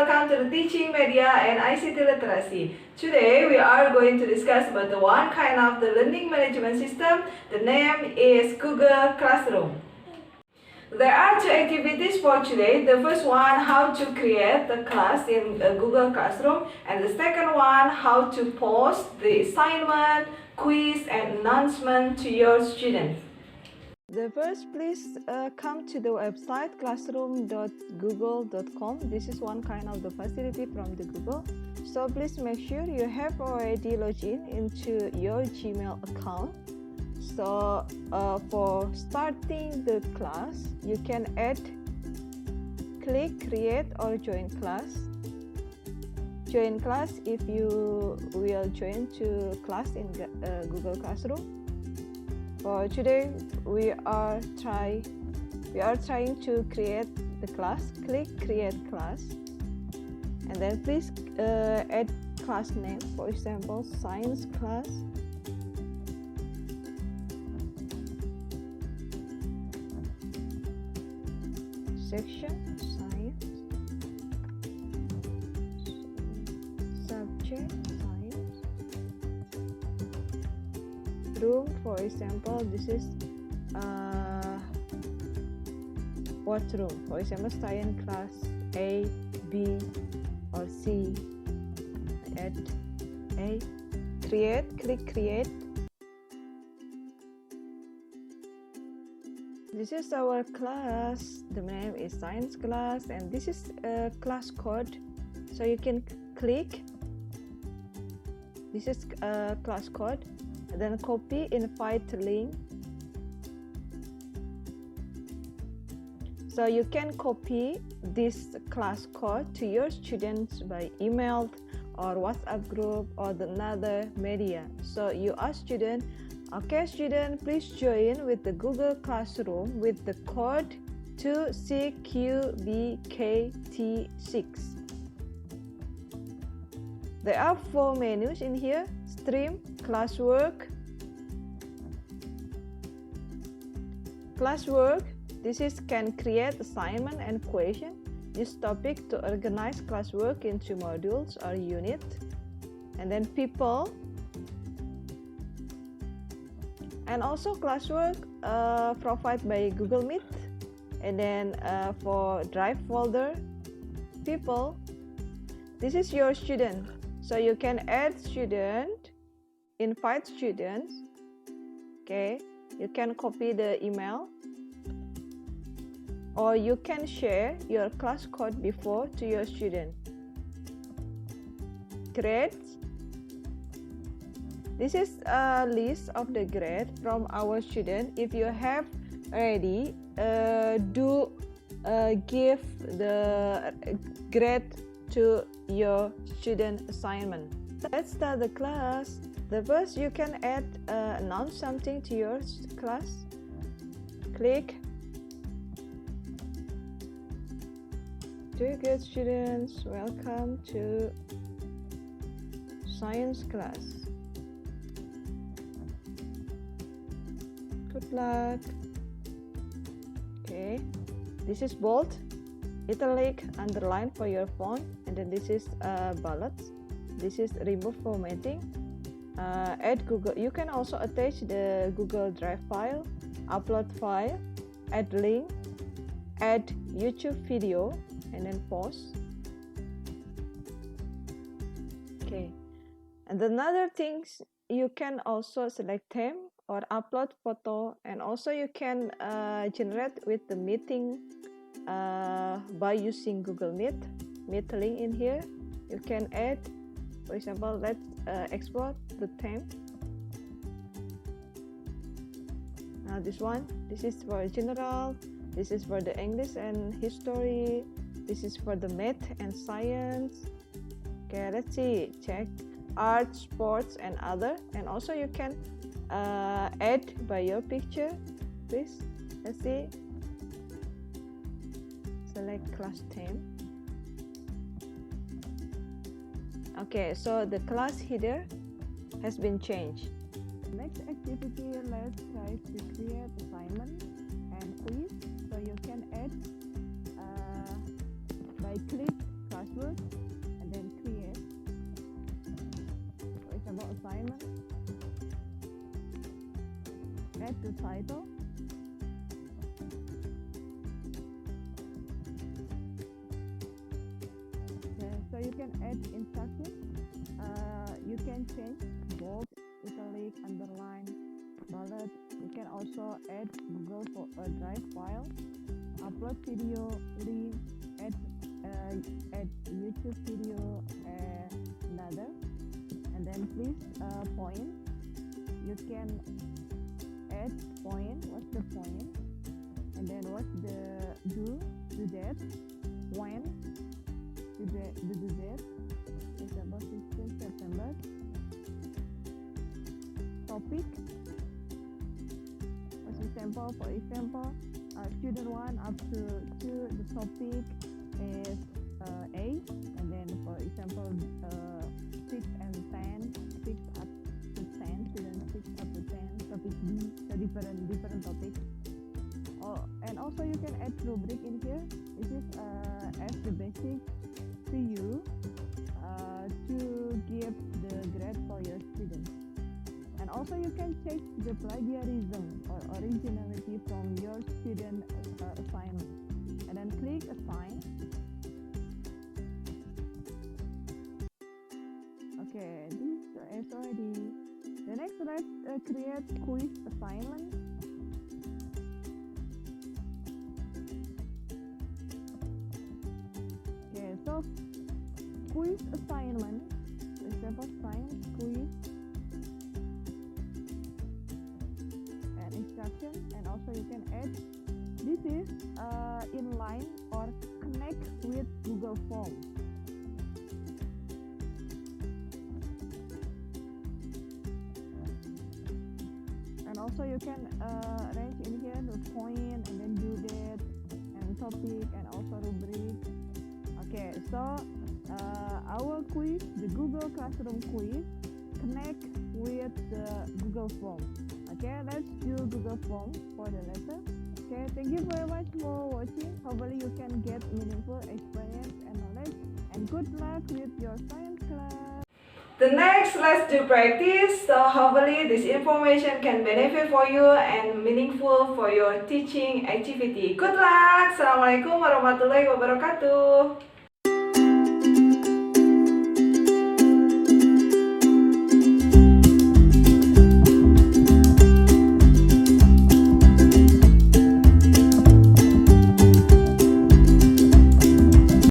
welcome to the Teaching Media and ICT Literacy. Today we are going to discuss about the one kind of the learning management system. The name is Google Classroom. There are two activities for today. The first one, how to create the class in Google Classroom, and the second one, how to post the assignment, quiz and announcement to your students. The first, please come to the website classroom.google.com. This is one kind of the facility from the Google. So please make sure you have already logged in into your Gmail account. So for starting the class, you can click create or join class. Join class if you will join to class in Google Classroom. For today, we are trying to create the class. Click create class, and then please add class name. For example, science class. Section science. Subject science. Room, for example, this is what room? For example, science class A, B, or C. Add A. Create. Click create. This is our class. The name is science class, and this is a class code. So you can click. This is a class code. And then copy invite link. So you can copy this class code to your students by email or WhatsApp group or another media. So you ask student, okay student, please join with the Google Classroom with the code 2CQBKT6. There are 4 menus in here: stream, classwork. Classwork, this is can create assignment and question. Use topic to organize classwork into modules or unit. And then people. And also classwork provided by Google Meet. And then for drive folder, people, this is your student. So you can add student, invite students. Okay, you can copy the email, or you can share your class code before to your student. Grades. This is a list of the grade from our student. If you have already, give the grade to your student assignment. Let's start the class. The first, you can announce something to your class. Click. Dear good students, welcome to science class. Good luck. Okay, this is bold, italic, underline for your font, and then this is bullets. This is remove formatting. Add Google. You can also attach the Google Drive file, upload file, add link, add YouTube video, and then pause. Okay, and another things, you can also select theme or upload photo, and also you can generate with the meeting by using Google Meet link in here. You can add, for example, let's export the theme. Now this one, this is for general, this is for the English and history, this is for the math and science. Okay, let's see, check art, sports, and other. And also you can add by your picture. Please, let's see. Select class theme. Okay, so the class header has been changed. Next activity, let's try to create assignment and quiz. So you can add by click password, and then create. For example, assignment. Add the title. Okay, so you can add instructions. You can change bold, italic, underline, bullet. You can also add Google Drive file, upload video, link, add YouTube video, and another. And then please point. You can add point. What's the point? And then what's the do that? When do that? Example 16 September. Topic. For example, student 1 up to 2, the topic is A, and then for example 6 and 10, 6 up to 10, student 6 up to 10, topic B, so different topics. And also you can add rubric in here. This is as the basic to you to give the grade for your students. And also you can check the plagiarism or originality from your student assignment. And then click assign. Okay, this is already. The next, let's create quiz assignment. Okay, so quiz assignment, for example, science quiz. Instruction, and also you can add this is inline or connect with Google Forms. And also you can arrange in here the point and then do that and topic and also rubric. Okay, so our quiz, the Google Classroom quiz, connect with the Google Form. Okay, let's do Google Form for the lesson. Okay, thank you very much for watching. Hopefully you can get meaningful experience and knowledge. And good luck with your science class. The next, let's do practice. So hopefully this information can benefit for you and meaningful for your teaching activity. Good luck. Assalamualaikum warahmatullahi wabarakatuh.